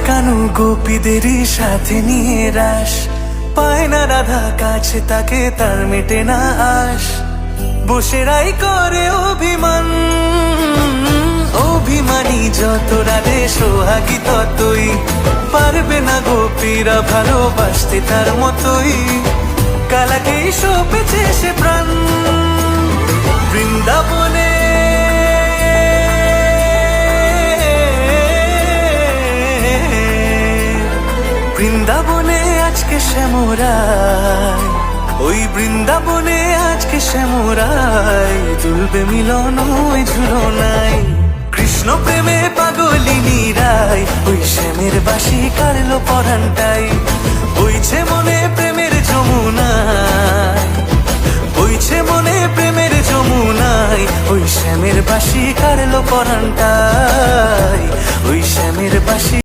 কানু গোপীদেরই সাথে নিয়ে রাস, পায় না রাধা কাছে তাকে, তার মেটে না আশ। বসেরাই করে অভিমান, অভিমানী যত রাধে সোহাগী ততই, পারবে না গোপীরা ভালোবাসতে তার মতোই। কালাকেই সপেছে সে প্রাণ বৃন্দাবনে, বৃন্দাবনে আজকে শ্যামরায়, ওই বৃন্দাবনে আজকে শ্যামরায়, দুলবে মিলন ওই ঝুলনায়। কৃষ্ণ প্রেমে পাগলিনী রায়, ওই শ্যামের বাঁশি কাড়লো পরানটাই। বইছে মনে প্রেমের যমুনায়, বইছে মনে প্রেমের যমুনায়, ওই শ্যামের বাঁশি কাড়লো পরানটাই, ওই শ্যামের বাঁশি।